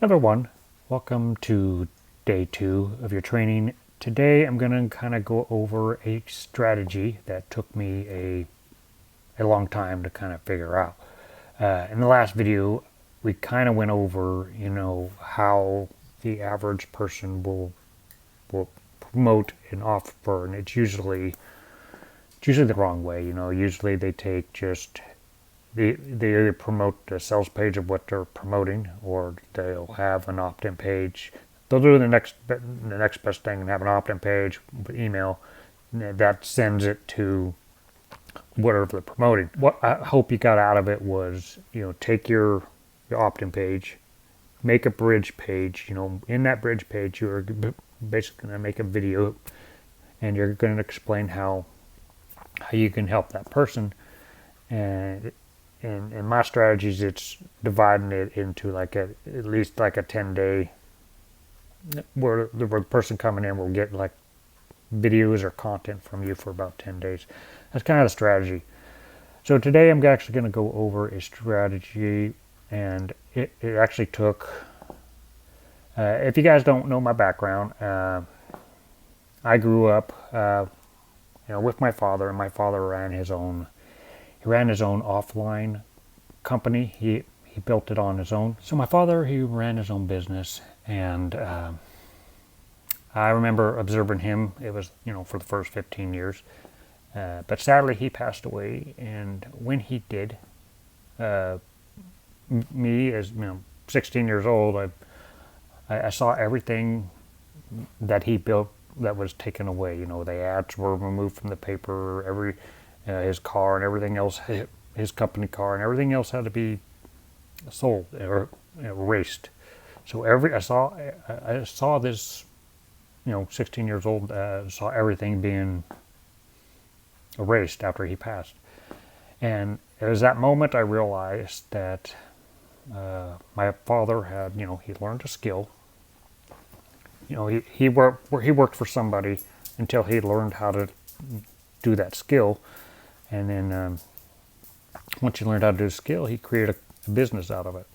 Everyone, welcome to day 2 of your training. Today I'm going to kind of go over a strategy that took me a long time to kind of figure out. In the last video, we kind of went over, how the average person will promote an offer, and it's usually the wrong way. Usually they take just they either promote the sales page of what they're promoting, or they'll have an opt-in page. They'll do the next best thing and have an opt-in page, email that sends it to whatever they're promoting. What I hope you got out of it was, take your opt-in page, make a bridge page. In that bridge page, you're basically going to make a video, and you're going to explain how you can help that person. And in my strategies, it's dividing it into at least a 10-day, where the person coming in will get videos or content from you for about 10 days. That's kind of the strategy. So today I'm actually going to go over a strategy, and it actually took, if you guys don't know my background, I grew up with my father, and my father ran his own offline company. He built it on his own. So my father, he ran his own business, and I remember observing him. It was, for the first 15 years. But sadly, he passed away, and when he did, me as 16 years old, I saw everything that he built that was taken away. The ads were removed from the paper. His car and everything else, his company car and everything else had to be sold or erased. So I saw this, 16 years old, saw everything being erased after he passed. And it was that moment I realized that my father had, he learned a skill. He worked for somebody until he learned how to do that skill. And then once he learned how to do a skill, he created a business out of it.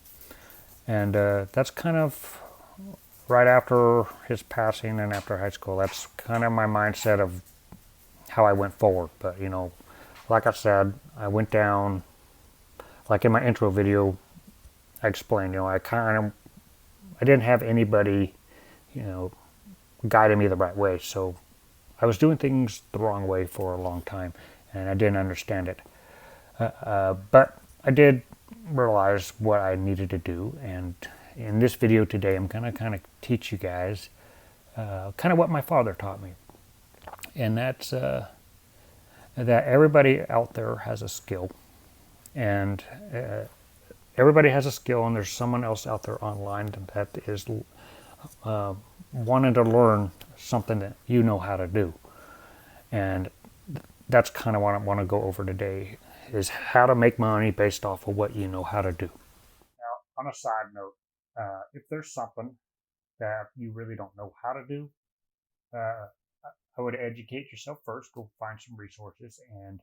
And that's kind of right after his passing and after high school. That's kind of my mindset of how I went forward. But, like I said, I went down, like in my intro video, I explained, I didn't have anybody, guiding me the right way. So I was doing things the wrong way for a long time, and I didn't understand it. But I did realize what I needed to do, and in this video today, I'm going to kind of teach you guys kind of what my father taught me. And that's that everybody out there has a skill, and everybody has a skill, and there's someone else out there online that is wanting to learn something that you know how to do. And that's kind of what I want to go over today, is how to make money based off of what you know how to do. Now, on a side note, if there's something that you really don't know how to do, I would educate yourself first. Go find some resources and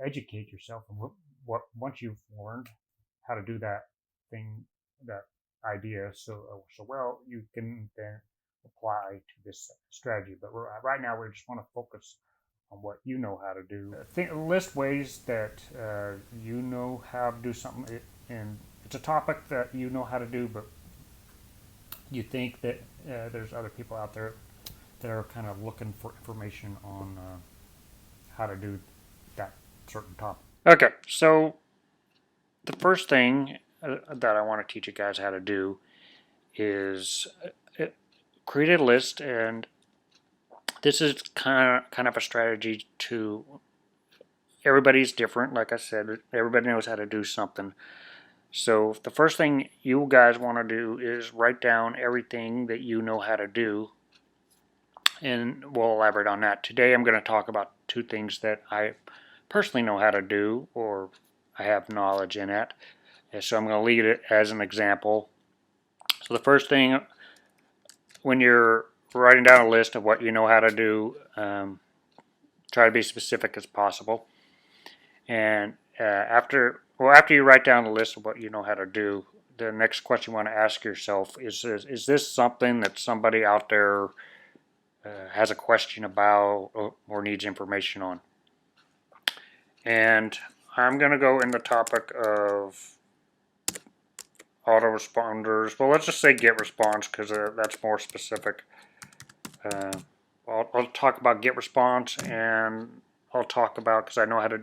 educate yourself. And once you've learned how to do that thing, that idea, so well, you can then apply to this strategy. But right now, we just want to focus on what you know how to do. List ways that you know how to do something, and it's a topic that you know how to do, but you think that there's other people out there that are kind of looking for information on how to do that certain topic. Okay, so the first thing that I want to teach you guys how to do is create a list, and this is kind of a strategy to, everybody's different. Like I said, everybody knows how to do something. So the first thing you guys want to do is write down everything that you know how to do, and we'll elaborate on that. Today I'm going to talk about 2 things that I personally know how to do, or I have knowledge in it. And so I'm going to leave it as an example. So the first thing, when you're writing down a list of what you know how to do, try to be specific as possible. And after you write down a list of what you know how to do, the next question you want to ask yourself is this something that somebody out there has a question about or needs information on? And I'm going to go in the topic of autoresponders. Well, let's just say GetResponse because that's more specific. I'll talk about GetResponse, and I'll talk about, because I know how to,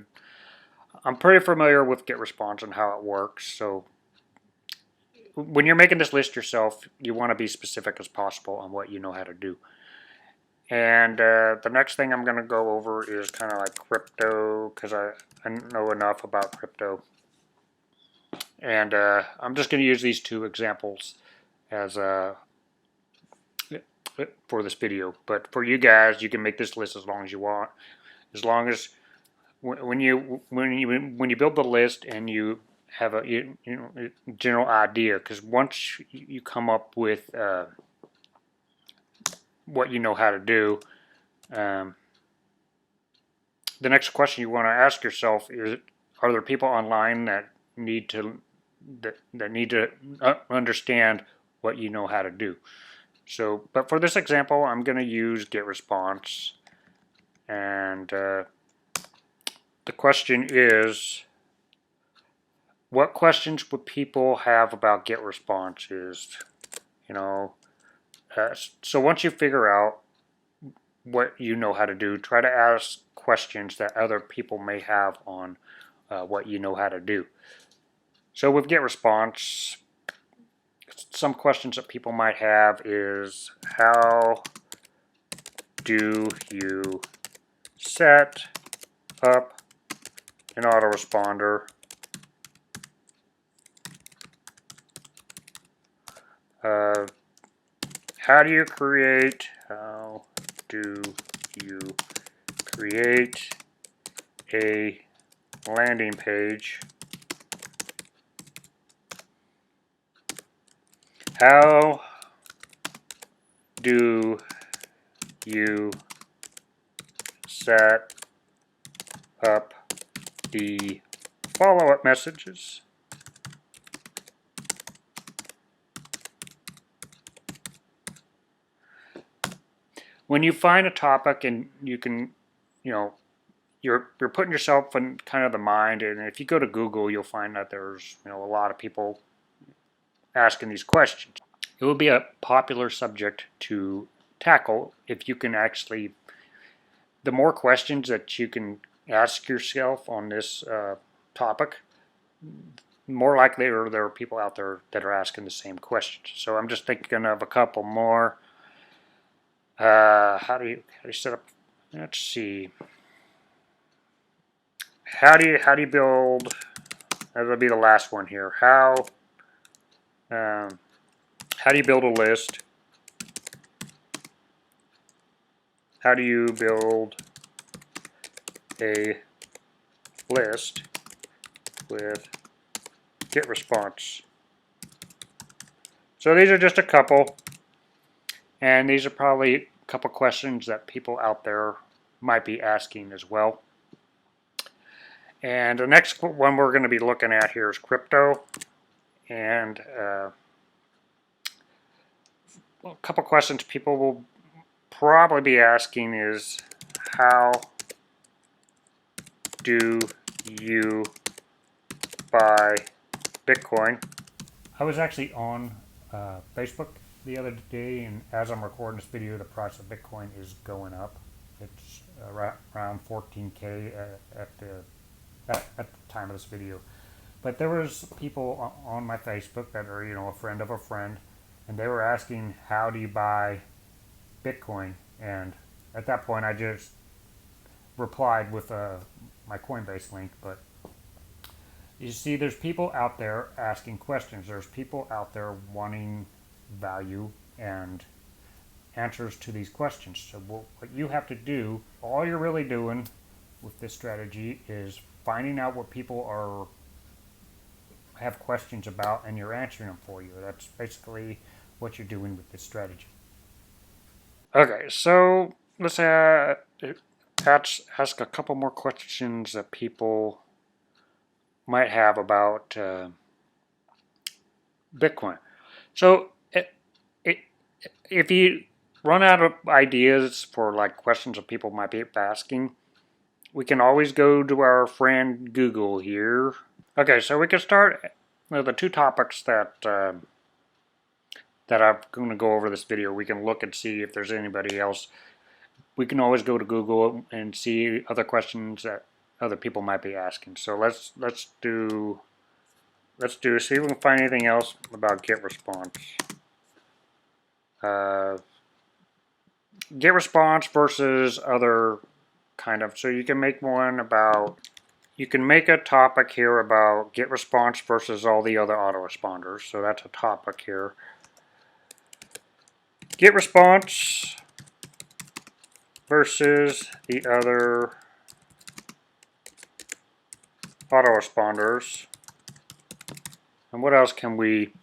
I'm pretty familiar with GetResponse and how it works. So when you're making this list yourself, you want to be specific as possible on what you know how to do. And the next thing I'm going to go over is kind of like crypto, because I know enough about crypto. And I'm just going to use these two examples as for this video. But for you guys, you can make this list as long as you want. As long as when you build the list and you have a general idea, because once you come up with what you know how to do, the next question you want to ask yourself is: are there people online that need to understand what you know how to do? So, but for this example, I'm going to use GetResponse, and the question is, what questions would people have about GetResponse? So once you figure out what you know how to do, try to ask questions that other people may have on what you know how to do. So with GetResponse, some questions that people might have is, how do you set up an autoresponder? How do you create a landing page? How do you set up the follow-up messages? When you find a topic and you can, you're putting yourself in kind of the mind, and if you go to Google, you'll find that there's a lot of people asking these questions. It will be a popular subject to tackle if you can actually, the more questions that you can ask yourself on this topic, more likely there are people out there that are asking the same questions. So I'm just thinking of a couple more. How do you set up? Let's see. How do you build? That'll be the last one here. How do you build a list? How do you build a list with GetResponse? So these are just a couple, and these are probably a couple questions that people out there might be asking as well. And the next one we're going to be looking at here is crypto, and a couple questions people will probably be asking is, how do you buy Bitcoin? I was actually on Facebook the other day, and as I'm recording this video, the price of Bitcoin is going up. It's around 14K at the time of this video. But there was people on my Facebook that are, a friend of a friend, and they were asking, how do you buy Bitcoin? And at that point, I just replied with my Coinbase link. But you see, there's people out there asking questions. There's people out there wanting value and answers to these questions. So what you have to do, all you're really doing with this strategy is finding out what people have questions about, and you're answering them for you. That's basically what you're doing with this strategy. Okay, so let's ask a couple more questions that people might have about Bitcoin. So if you run out of ideas for like questions that people might be asking, we can always go to our friend Google here. Okay, so we can start the two topics that that I'm going to go over this video. We can look and see if there's anybody else. We can always go to Google and see other questions that other people might be asking. So let's see if we can find anything else about get response. Get response versus other kind of. So you can make one about. You can make a topic here about get response versus all the other autoresponders. So that's a topic here. Get response versus the other autoresponders. And what else can we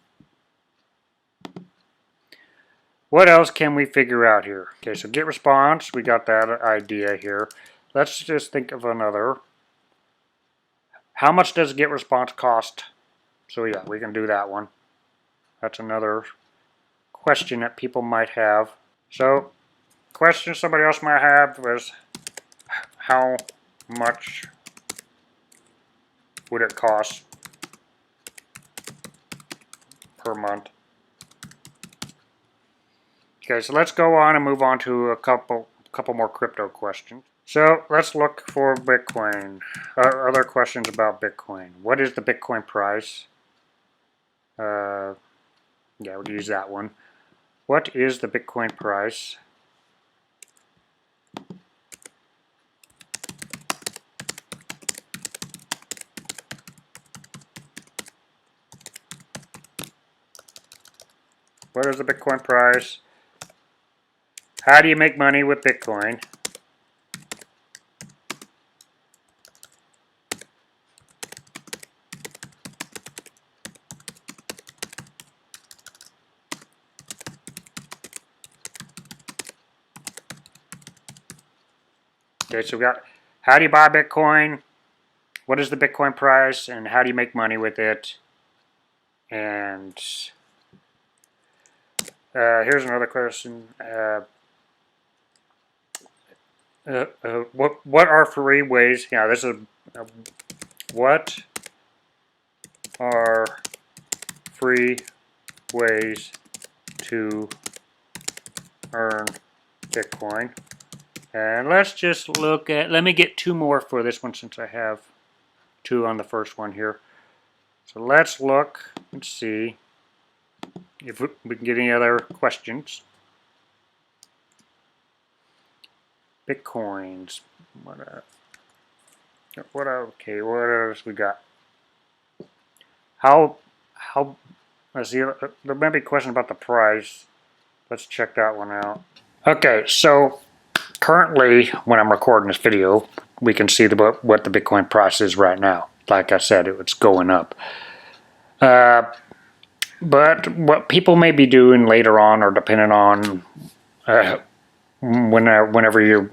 figure out here? Okay, so get response, we got that idea here. Let's just think of another. How much does get response cost? So yeah, we can do that one. That's another question that people might have. So, question somebody else might have was, how much would it cost per month? Okay, so let's go on and move on to a couple more crypto questions. So let's look for Bitcoin. Other questions about Bitcoin. What is the Bitcoin price? Yeah, we'll use that one. What is the Bitcoin price? What is the Bitcoin price? How do you make money with Bitcoin? Okay, so we got how do you buy Bitcoin? What is the Bitcoin price? And how do you make money with it? And here's another question. What are free ways? Yeah, this is what are free ways to earn Bitcoin? And let's just look at, let me get two more for this one since I have two on the first one here. So let's look and see if we can get any other questions. Bitcoins. Okay, what else we got? How, let's see, there might be a question about the price. Let's check that one out. Okay, so currently, when I'm recording this video, we can see what the Bitcoin price is right now. Like I said, it's going up. But what people may be doing later on, or depending on whenever you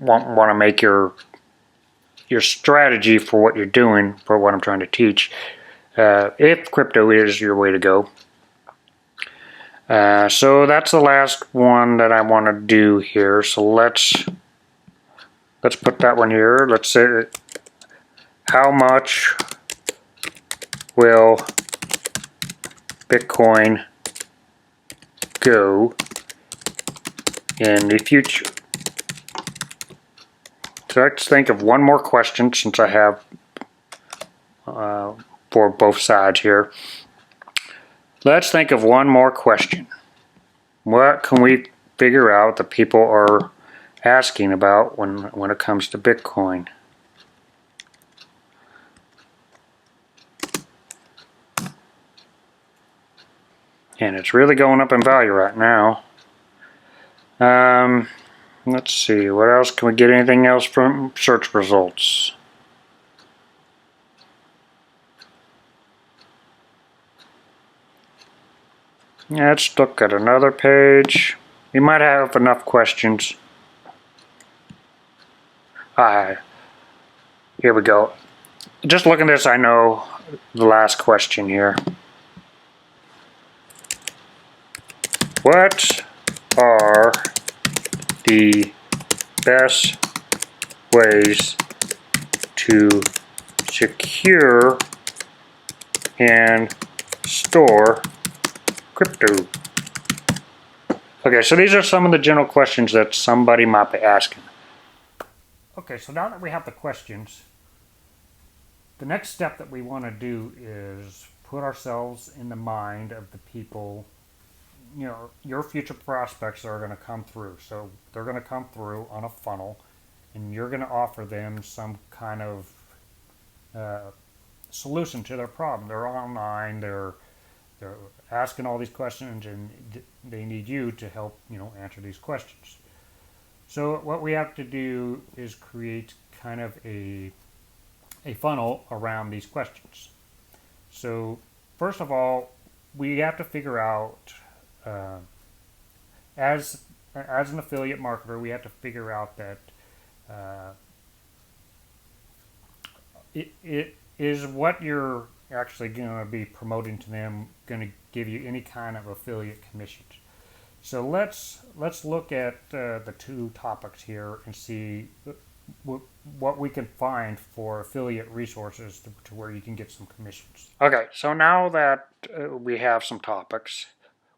want to make your strategy for what you're doing, for what I'm trying to teach, if crypto is your way to go. So that's the last one that I want to do here. So let's put that one here. Let's say, how much will Bitcoin go in the future? So let's think of one more question since I have for both sides here. Let's think of one more question. What can we figure out that people are asking about when it comes to Bitcoin? And it's really going up in value right now. Let's see, what else? Can we get anything else from search results? Yeah, let's look at another page. We might have enough questions. Here we go. Just looking at this, I know the last question here. What are the best ways to secure and store crypto? Okay, so these are some of the general questions that somebody might be asking. Okay, so now that we have the questions, the next step that we want to do is put ourselves in the mind of the people. Your future prospects are going to come through. So they're going to come through on a funnel, and you're going to offer them some kind of solution to their problem. They're online. They're asking all these questions, and they need you to help answer these questions. So what we have to do is create kind of a funnel around these questions. So first of all, we have to figure out as an affiliate marketer, we have to figure out that it is what you're actually going to be promoting to them going to give you any kind of affiliate commissions. So let's look at the two topics here and see what we can find for affiliate resources to where you can get some commissions. Okay, so now that we have some topics,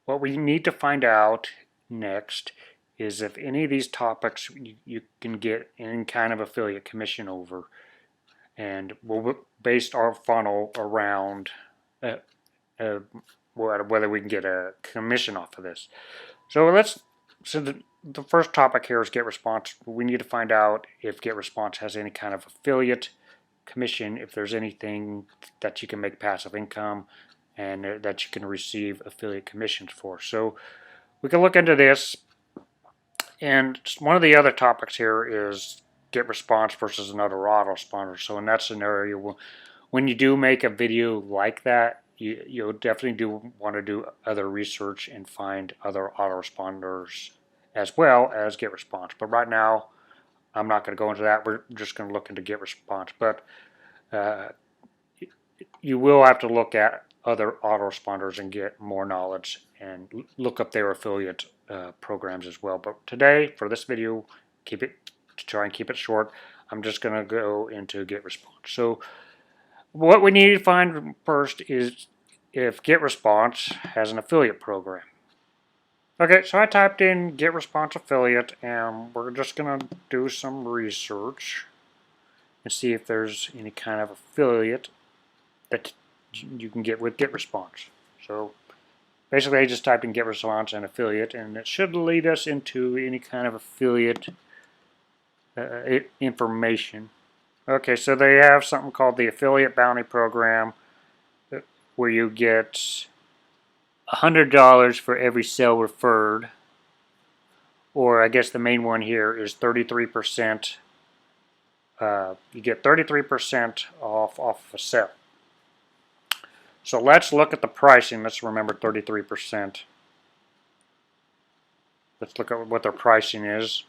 what we need to find out next is if any of these topics you can get any kind of affiliate commission over, and we'll base our funnel around whether we can get a commission off of this. So the first topic here is GetResponse. We need to find out if GetResponse has any kind of affiliate commission, if there's anything that you can make passive income and that you can receive affiliate commissions for. So we can look into this. And one of the other topics here is GetResponse versus another autoresponder. So in that scenario, when you do make a video like that, you'll definitely do want to do other research and find other autoresponders as well as GetResponse. But right now, I'm not going to go into that. We're just going to look into GetResponse. But you will have to look at other autoresponders and get more knowledge and look up their affiliate programs as well. But today, for this video, try and keep it short. I'm just going to go into GetResponse. So what we need to find first is if GetResponse has an affiliate program. Okay, so I typed in GetResponse affiliate, and we're just going to do some research and see if there's any kind of affiliate that you can get with GetResponse. So basically I just typed in GetResponse and affiliate, and it should lead us into any kind of affiliate information. Okay, so they have something called the Affiliate Bounty Program, where you get $100 for every sale referred, or I guess the main one here is 33%. You get 33% off a sale. So let's look at the pricing. Let's remember 33%. Let's look at what their pricing is.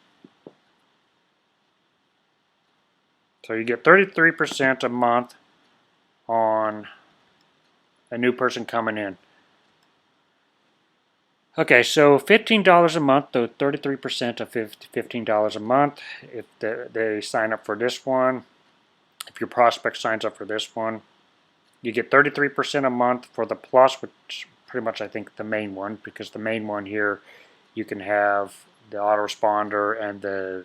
So you get 33% a month on a new person coming in. Okay, so $15 a month, so 33% of $15 a month. If they sign up for this one, if your prospect signs up for this one, you get 33% a month for the plus, which pretty much I think the main one, because the main one here you can have the autoresponder and the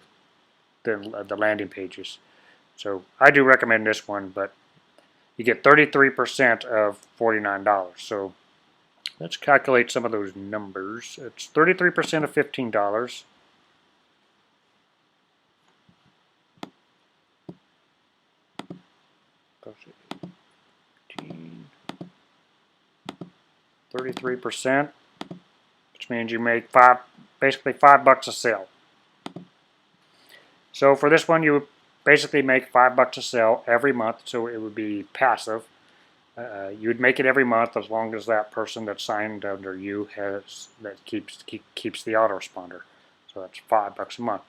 landing pages. So I do recommend this one, but you get 33% of $49. So let's calculate some of those numbers. It's 33% of $15. Goes 33%, which means you make basically $5 a sale. So for this one, you would basically make $5 a sale every month, so it would be passive. You would make it every month as long as that person that's signed under you keeps the autoresponder. So that's $5 a month.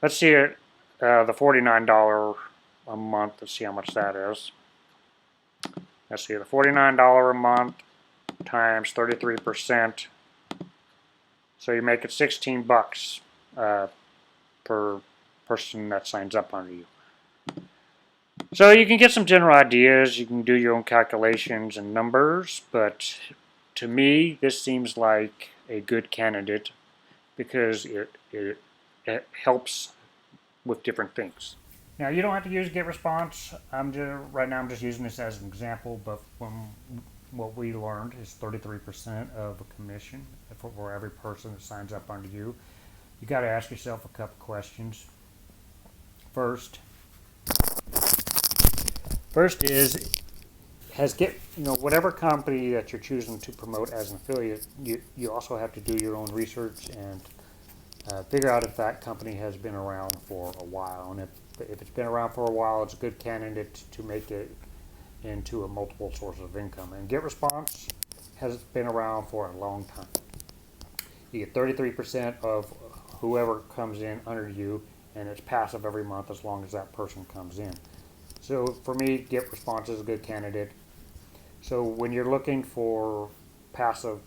Let's see it. The $49 a month. Let's see how much that is. Let's see, the $49 a month times 33%. So you make it 16 bucks per person that signs up under you. So you can get some general ideas, you can do your own calculations and numbers, but to me this seems like a good candidate because it helps with different things. Now you don't have to use GetResponse. Right now I'm just using this as an example, but from what we learned is 33% of a commission for every person that signs up under you. You got to ask yourself a couple questions. First is whatever company that you're choosing to promote as an affiliate, you also have to do your own research and figure out if that company has been around for a while. And if it's been around for a while, it's a good candidate to make it into a multiple source of income. And GetResponse has been around for a long time. You get 33% of whoever comes in under you, and it's passive every month as long as that person comes in. So for me, GetResponse is a good candidate. So when you're looking for passive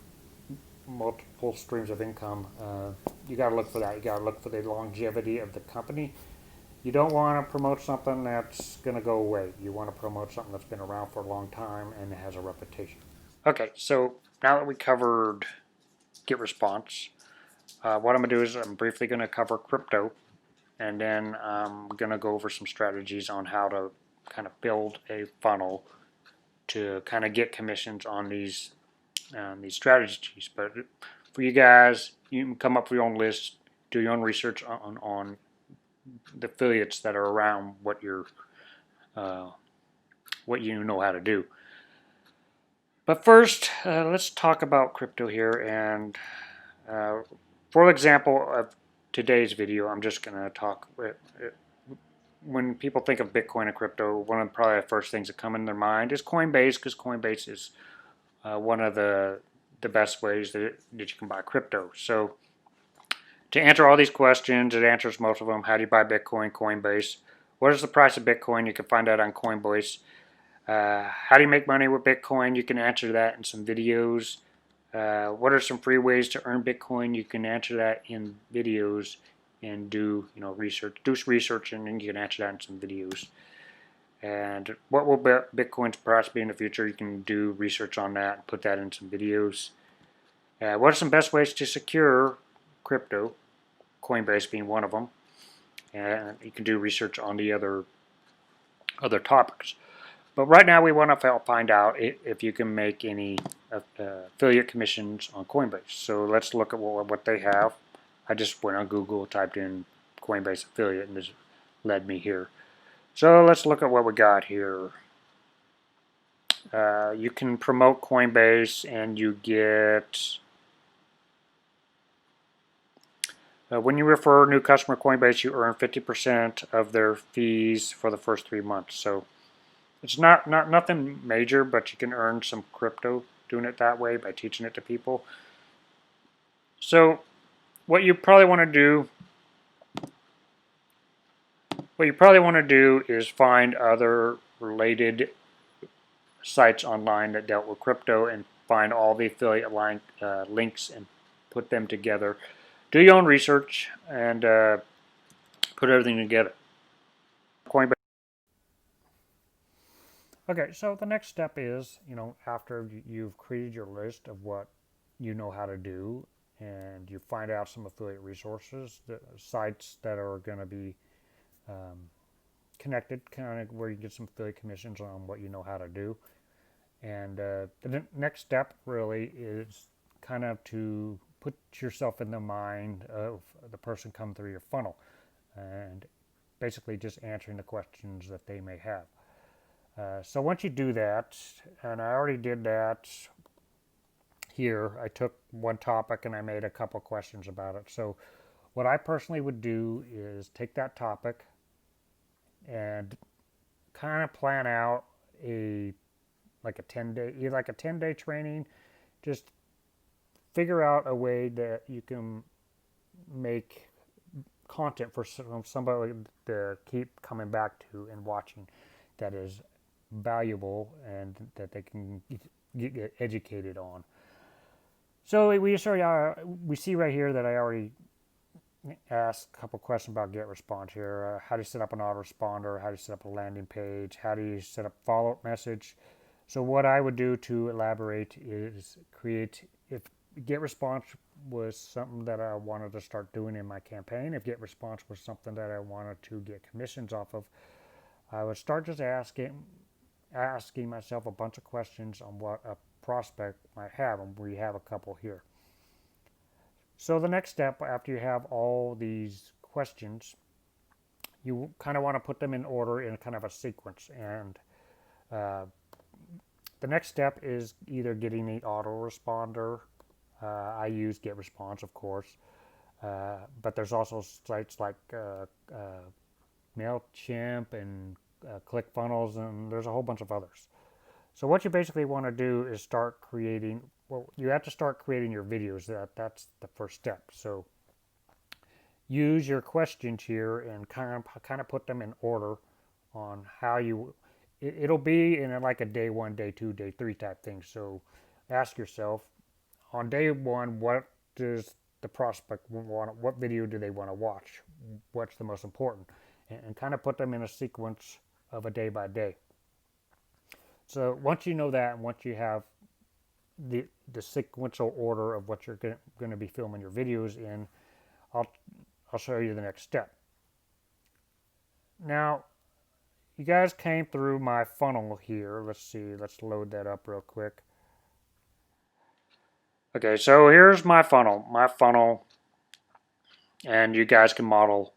multiple streams of income, you got to look for that. You got to look for the longevity of the company. You don't want to promote something that's going to go away. You want to promote something that's been around for a long time and has a reputation. Okay, so now that we covered GetResponse, what I'm going to do is I'm briefly going to cover crypto, and then I'm going to go over some strategies on how to kind of build a funnel to kind of get commissions on these strategies. But for you guys, you can come up with your own list, do your own research on the affiliates that are around what you know how to do. But first, let's talk about crypto here. And for example of today's video, I'm just going to talk. When people think of Bitcoin and crypto, one of probably the first things that come in their mind is Coinbase, because Coinbase is one of the best ways that you can buy crypto. So to answer all these questions, it answers most of them. How do you buy Bitcoin? Coinbase. What is the price of Bitcoin? You can find that on Coinbase. How do you make money with Bitcoin? You can answer that in some videos. What are some free ways to earn Bitcoin? You can answer that in videos and do research, and then you can answer that in some videos. And what will Bitcoin's price be in the future? You can do research on that and put that in some videos. What are some best ways to secure crypto? Coinbase being one of them. And you can do research on the other topics. But right now we want to find out if you can make any affiliate commissions on Coinbase. So let's look at what they have. I just went on Google, typed in Coinbase affiliate, and this led me here. So let's look at what we got here. You can promote Coinbase and you get, when you refer a new customer to Coinbase, you earn 50% of their fees for the first 3 months. So it's nothing major, but you can earn some crypto doing it that way by teaching it to people. So what you probably want to do is find other related sites online that dealt with crypto and find all the affiliate links and put them together. Do your own research and put everything together. Coinbase. Okay, so the next step is, after you've created your list of what you know how to do, and you find out some affiliate resources, the sites that are going to be connected, kind of where you get some affiliate commissions on what you know how to do. And the next step really is kind of to put yourself in the mind of the person coming through your funnel, and basically just answering the questions that they may have. So once you do that, and I already did that here, I took one topic and I made a couple questions about it. So what I personally would do is take that topic and kind of plan out a 10-day training. Just figure out a way that you can make content for somebody to keep coming back to and watching, that is valuable and that they can get educated on. So we see right here that I already asked a couple questions about GetResponse here. How do you set up an autoresponder? How do you set up a landing page? How do you set up follow-up message? So what I would do to elaborate is create, if GetResponse was something that I wanted to start doing in my campaign, if GetResponse was something that I wanted to get commissions off of, I would start just asking myself a bunch of questions on what a prospect might have, and we have a couple here. So the next step, after you have all these questions, you kind of want to put them in order in kind of a sequence. And uh, the next step is either getting the autoresponder. I use GetResponse, of course, but there's also sites like MailChimp and ClickFunnels, and there's a whole bunch of others. So what you basically want to do is start creating, well, you have to start creating your videos. That's the first step. So use your questions here and kind of put them in order on how you, it'll be in like a day 1, day 2, day 3 type thing. So ask yourself, on day 1, what does the prospect want, what video do they want to watch? What's the most important? And kind of put them in a sequence of a day by day. So once you know that, and once you have the sequential order of what you're going to be filming your videos in, I'll show you the next step. Now, you guys came through my funnel here. Let's see, let's load that up real quick. Okay, so here's my funnel, and you guys can model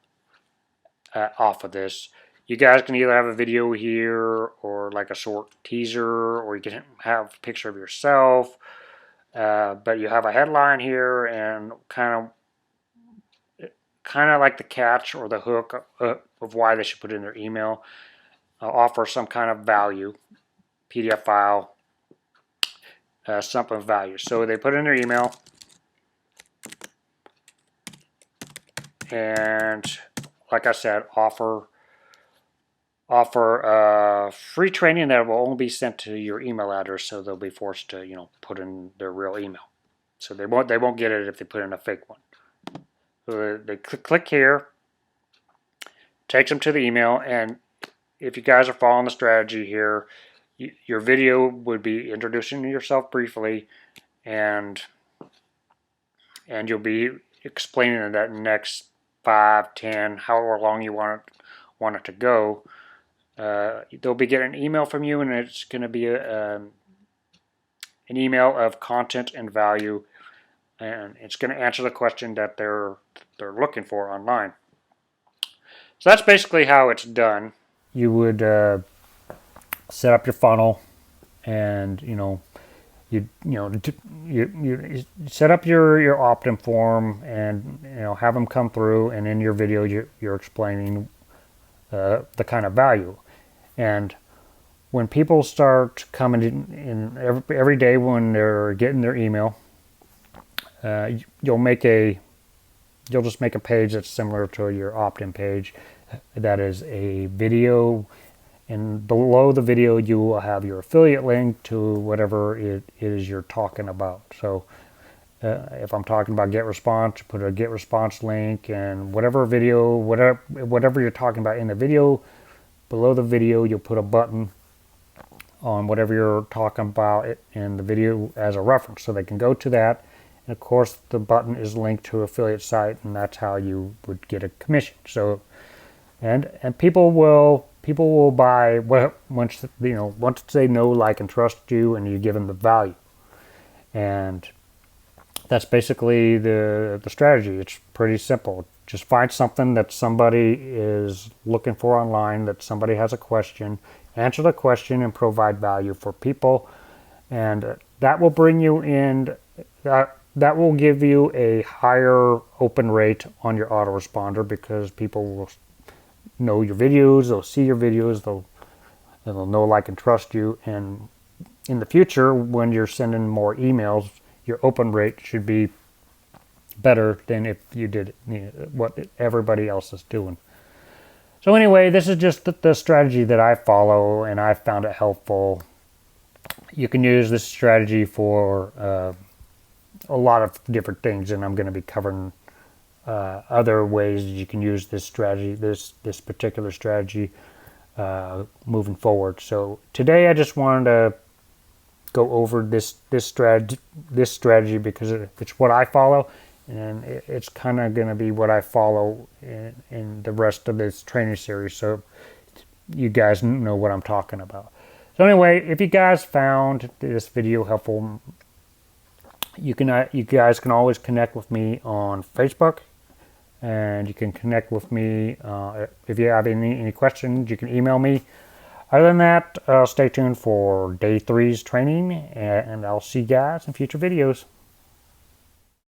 off of this. You guys can either have a video here or like a short teaser, or you can have a picture of yourself, but you have a headline here and kind of like the catch or the hook of why they should put in their email. Offer some kind of value, PDF file, something of value. So they put in their email, and like I said, offer free training that will only be sent to your email address, so they'll be forced to put in their real email. So they won't get it if they put in a fake one. So they click here, takes them to the email, and if you guys are following the strategy here, your video would be introducing yourself briefly, and you'll be explaining that next 5, 10, however long you want it to go. They'll be getting an email from you, and it's going to be an email of content and value, and it's going to answer the question that they're looking for online. So that's basically how it's done. You would set up your funnel, and you set up your opt-in form, and have them come through, and in your video you're explaining the kind of value. And when people start coming in every day when they're getting their email, you'll just make a page that's similar to your opt-in page. That is a video, and below the video you will have your affiliate link to whatever it is you're talking about. So if I'm talking about GetResponse, put a GetResponse link, and whatever you're talking about in the video, below the video you'll put a button on whatever you're talking about in the video as a reference, so they can go to that. And of course the button is linked to an affiliate site, and that's how you would get a commission. So and people will buy once they know, like, and trust you, and you give them the value. And that's basically the strategy. It's pretty simple. Just find something that somebody is looking for online, that somebody has a question, answer the question, and provide value for people. And that will bring you in, that will give you a higher open rate on your autoresponder, because people will know your videos, they'll see your videos, they'll know, like, and trust you. And in the future, when you're sending more emails, your open rate should be better than if you did what everybody else is doing. So anyway, this is just the strategy that I follow, and I found it helpful. You can use this strategy for a lot of different things, and I'm going to be covering other ways you can use this strategy, this particular strategy, moving forward. So today I just wanted to go over this strategy because it's what I follow, and it's kind of going to be what I follow in the rest of this training series. So you guys know what I'm talking about. So anyway, if you guys found this video helpful, you guys can always connect with me on Facebook, and you can connect with me if you have any questions. You can email me. Other than that, stay tuned for day 3's training, and I'll see you guys in future videos.